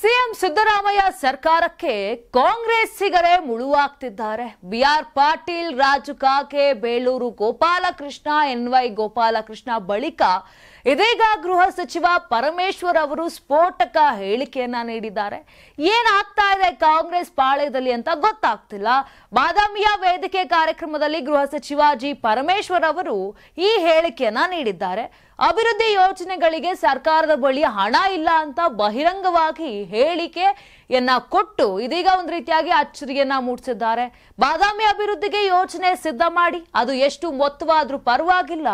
CM Siddaramaiah ಸರ್ಕಾರಕ್ಕೆ ಕಾಂಗ್ರೆಸ್ಸಿಗರೇ ಮುಳುವಾಗ್ತಿದ್ದಾರೆ. B R Patil, Raju Kage, Beluru Gopalakrishna, NY Gopalakrishna ಬಳಿಕ ಇದೀಗ ಗೃಹ ಸಚಿವ ಪರಮೇಶ್ವರ್ ಅವರು ಸ್ಫೋಟಕ ಹೇಳಿಕೆಯನ್ನ ನೀಡಿದ್ದಾರೆ. ಏನಾಗ್ತಾ ಇದೆ ಕಾಂಗ್ರೆಸ್ ಪಾಳ್ಯದಲ್ಲಿ ಅಂತ ಗೊತ್ತಾಗ್ತಿಲ್ಲ. ಬಾದಾಮಿಯ ವೇದಿಕೆ ಕಾರ್ಯಕ್ರಮದಲ್ಲಿ ಗೃಹ ಸಚಿವ ಜಿ ಪರಮೇಶ್ವರ್ ಅವರು ಈ ಹೇಳಿಕೆಯನ್ನ ನೀಡಿದ್ದಾರೆ. ಅಭಿವೃದ್ಧಿ ಯೋಜನೆಗಳಿಗೆ ಸರ್ಕಾರದ ಬಳಿ ಹಣ ಇಲ್ಲ ಅಂತ ಬಹಿರಂಗವಾಗಿ ಹೇಳಿಕೆಯನ್ನ ಕೊಟ್ಟು ಇದೀಗ ಒಂದು ರೀತಿಯಾಗಿ ಅಚ್ಚರಿಯನ್ನ ಮೂಡಿಸಿದ್ದಾರೆ. ಬಾದಾಮಿ ಅಭಿವೃದ್ಧಿಗೆ ಯೋಜನೆ ಸಿದ್ಧ ಮಾಡಿ, ಅದು ಎಷ್ಟು ಮೊತ್ತವಾದ್ರೂ ಪರವಾಗಿಲ್ಲ,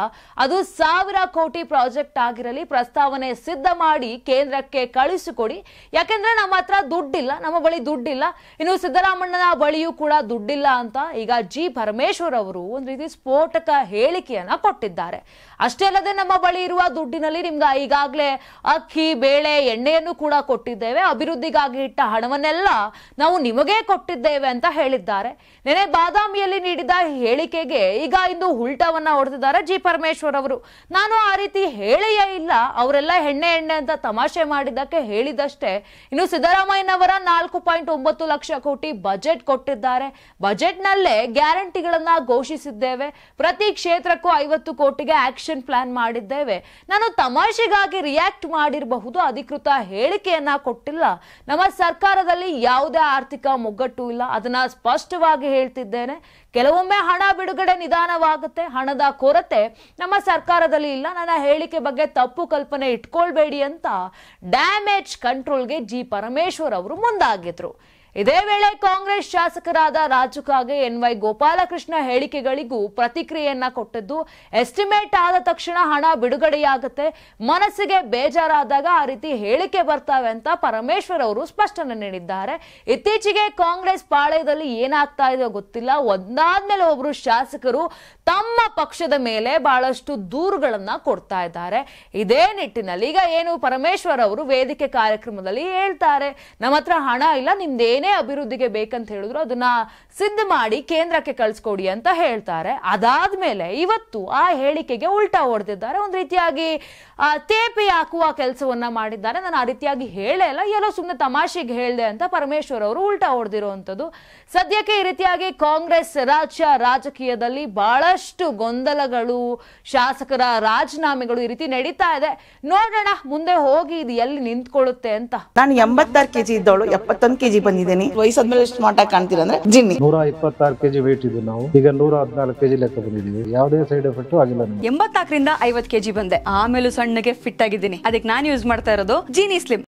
ಅದು 1000 ಕೋಟಿ ಪ್ರಾಜೆಕ್ಟ್ ಆಗಿರಲಿ, ಪ್ರಸ್ತಾವನೆ ಸಿದ್ಧ ಮಾಡಿ ಕೇಂದ್ರಕ್ಕೆ ಕಳಿಸಿಕೊಡಿ. ಯಾಕೆಂದ್ರೆ ನಮ್ಮ ಹತ್ರ ದುಡ್ಡಿಲ್ಲ, ನಮ್ಮ ಬಳಿ ದುಡ್ಡಿಲ್ಲ, ಇನ್ನು ಸಿದ್ದರಾಮಣ್ಣನ ಬಳಿಯೂ ಕೂಡ ದುಡ್ಡಿಲ್ಲ ಅಂತ ಈಗ ಜಿ ಪರಮೇಶ್ವರ್ ಅವರು ಒಂದು ರೀತಿ ಸ್ಫೋಟಕ ಹೇಳಿಕೆಯನ್ನ ಕೊಟ್ಟಿದ್ದಾರೆ. ಅಷ್ಟೇ ಅಲ್ಲದೆ ನಮ್ಮ ಬಳಿ ಇರುವ ದುಡ್ಡಿನಲ್ಲಿ ನಿಮ್ಗೆ ಈಗಾಗಲೇ ಅಕ್ಕಿ, ಬೇಳೆ, ಎಣ್ಣೆಯನ್ನು ಕೂಡ ಕೊಟ್ಟಿದ್ದೇವೆ, ಅಭಿವೃದ್ಧಿಗಾಗಿ ಇಟ್ಟ ಹಣವನ್ನೆಲ್ಲ ನಾವು ನಿಮಗೆ ಕೊಟ್ಟಿದ್ದೇವೆ ಅಂತ ಹೇಳಿದ್ದಾರೆ. ನೆನೆ ಬಾದಾಮಿಯಲ್ಲಿ ನೀಡಿದ ಹೇಳಿಕೆಗೆ ಈಗ ಇಂದು ಉಲ್ಟಾವನ್ನ ಹೊಡೆದಿದ್ದಾರೆ ಜಿ ಪರಮೇಶ್ವರ್ ಅವರು. ನಾನು ಆ ರೀತಿ ಹೇಳಿಯೇ ಇಲ್ಲ, ಅವರೆಲ್ಲ ಎಣ್ಣೆ ಅಂತ ತಮಾಷೆ ಮಾಡಿದ್ದಕ್ಕೆ ಹೇಳಿದಷ್ಟೇ. ಇನ್ನು ಸಿದ್ದರಾಮಯ್ಯನವರ 4.9 ಲಕ್ಷ ಕೋಟಿ ಬಜೆಟ್ ಕೊಟ್ಟಿದ್ದಾರೆ. ಬಜೆಟ್ ನಲ್ಲೇ ಗ್ಯಾರಂಟಿಗಳನ್ನ ಘೋಷಿಸಿದ್ದೇವೆ. ಪ್ರತಿ ಕ್ಷೇತ್ರಕ್ಕೂ 50 ಕೋಟಿಗೆ ಆಕ್ಷನ್ ಪ್ಲಾನ್ ಮಾಡಿದ್ದೇವೆ. ನಾನು ತಮಾಷೆಗಾಗಿ ರಿಯಾಕ್ಟ್ ಮಾಡಿರಬಹುದು, ಅಧಿಕೃತ ಹೇಳಿಕೆಯನ್ನ ಕೊಟ್ಟಿಲ್ಲ. ನಮ್ಮ ಸರ್ಕಾರದಲ್ಲಿ ಯಾವುದೇ ಆರ್ಥಿಕ ಮುಗ್ಗಟ್ಟು ಇಲ್ಲ, ಅದನ್ನ ಸ್ಪಷ್ಟವಾಗಿ ಹೇಳ್ತಿದ್ದೇನೆ. ಕೆಲವೊಮ್ಮೆ ಹಣ ಬಿಡುಗಡೆ ನಿಧಾನವಾಗುತ್ತೆ, ಹಣದ ಕೊರತೆ ನಮ್ಮ ಸರ್ಕಾರದಲ್ಲಿ ಇಲ್ಲ. ನನ್ನ ಹೇಳಿಕೆ ಬಗ್ಗೆ ತಪ್ಪು ಕಲ್ಪನೆ ಇಟ್ಕೊಳ್ಬೇಡಿ ಅಂತ ಡ್ಯಾಮೇಜ್ ಕಂಟ್ರೋಲ್ಗೆ ಜಿ ಪರಮೇಶ್ವರ್ ಅವರು ಮುಂದಾಗಿದ್ರು. ಇದೇ ವೇಳೆ ಕಾಂಗ್ರೆಸ್ ಶಾಸಕರಾದ ರಾಜು ಕಾಗೆ, ಎನ್ವೈ ಗೋಪಾಲಕೃಷ್ಣ ಹೇಳಿಕೆಗಳಿಗೂ ಪ್ರತಿಕ್ರಿಯೆಯನ್ನ ಕೊಟ್ಟಿದ್ದು, ಎಸ್ಟಿಮೇಟ್ ಆದ ತಕ್ಷಣ ಹಣ ಬಿಡುಗಡೆಯಾಗುತ್ತೆ, ಮನಸ್ಸಿಗೆ ಬೇಜಾರಾದಾಗ ಆ ರೀತಿ ಹೇಳಿಕೆ ಬರ್ತಾವೆ ಅಂತ ಪರಮೇಶ್ವರ್ ಅವರು ಸ್ಪಷ್ಟನೆ ನೀಡಿದ್ದಾರೆ. ಇತ್ತೀಚೆಗೆ ಕಾಂಗ್ರೆಸ್ ಪಾಳ್ಯದಲ್ಲಿ ಏನಾಗ್ತಾ ಇದೆಯೋ ಗೊತ್ತಿಲ್ಲ, ಒಂದಾದ್ಮೇಲೆ ಒಬ್ರು ಶಾಸಕರು ತಮ್ಮ ಪಕ್ಷದ ಮೇಲೆ ಬಹಳಷ್ಟು ದೂರುಗಳನ್ನ ಕೊಡ್ತಾ ಇದ್ದಾರೆ. ಇದೇ ನಿಟ್ಟಿನಲ್ಲಿ ಈಗ ಏನು ಪರಮೇಶ್ವರ್ ಅವರು ವೇದಿಕೆ ಕಾರ್ಯಕ್ರಮದಲ್ಲಿ ಹೇಳ್ತಾರೆ, ನಮ್ಮ ಹತ್ರ ಹಣ ಇಲ್ಲ, ನಿಮ್ದೇನೇ ಅಭಿವೃದ್ಧಿಗೆ ಬೇಕಂತ ಹೇಳಿದ್ರು ಅದನ್ನ ಸಿದ್ಧ ಮಾಡಿ ಕೇಂದ್ರಕ್ಕೆ ಕಳಿಸ್ಕೊಡಿ ಅಂತ ಹೇಳ್ತಾರೆ. ಅದಾದ್ಮೇಲೆ ಇವತ್ತು ಆ ಹೇಳಿಕೆಗೆ ಉಲ್ಟಾ ಹೊಡೆದಿದ್ದಾರೆ. ಒಂದು ರೀತಿಯಾಗಿ ತೇಪಿ ಹಾಕುವ ಕೆಲಸವನ್ನ ಮಾಡಿದ್ದಾರೆ. ನಾನು ಆ ರೀತಿಯಾಗಿ ಹೇಳೇ ಇಲ್ಲ, ಎಲ್ಲೋ ಸುಮ್ಮನೆ ತಮಾಷೆಗೆ ಹೇಳಿದೆ ಅಂತ ಪರಮೇಶ್ವರ್ ಅವರು ಉಲ್ಟಾ ಹೊಡೆದಿರುವಂತದ್ದು. ಸದ್ಯಕ್ಕೆ ಈ ರೀತಿಯಾಗಿ ಕಾಂಗ್ರೆಸ್ ರಾಜಕೀಯದಲ್ಲಿ ಬಹಳಷ್ಟು ಗೊಂದಲಗಳು, ಶಾಸಕರ ರಾಜೀನಾಮೆಗಳು ಈ ರೀತಿ ನಡೀತಾ ಇದೆ. ನೋಡೋಣ ಮುಂದೆ ಹೋಗಿ ಇದು ಎಲ್ಲಿ ನಿಂತ್ಕೊಳ್ಳುತ್ತೆ ಅಂತ. ನಾನು 86 ಕೆಜಿ ಇದ್ದವಳು 71 ಕೆಜಿ ಬಂದಿದ್ದೇನೆ. ವಯಸ್ಸಾದ್ಮೇಲೆ ಸ್ಮಾರ್ಟ್ ಆಗಿ ಕಾಣ್ತೀರಾ ಅಂದ್ರೆ ಜಿನ್ನಿ. 126 ಕೆಜಿ ವೇಟ್ ಇದ್ದು ನಾವು ಈಗ 114 ಕೆಜಿ ಲೆಕ್ಕ ಬಂದಿದ್ದೀವಿ. ಯಾವುದೇ ಸೈಡ್ ಎಫೆಕ್ಟ್ ಆಗಿಲ್ಲ. 84ರಿಂದ 50 ಕೆಜಿ ಬಂದೆ. ಆಮೇಲೆ ಸಣ್ಣಗೆ ಫಿಟ್ ಆಗಿದ್ದೀನಿ. ಅದಕ್ಕೆ ನಾನು ಯೂಸ್ ಮಾಡ್ತಾ ಇರೋದು ಜೀನಿ ಸ್ಲಿಮ್.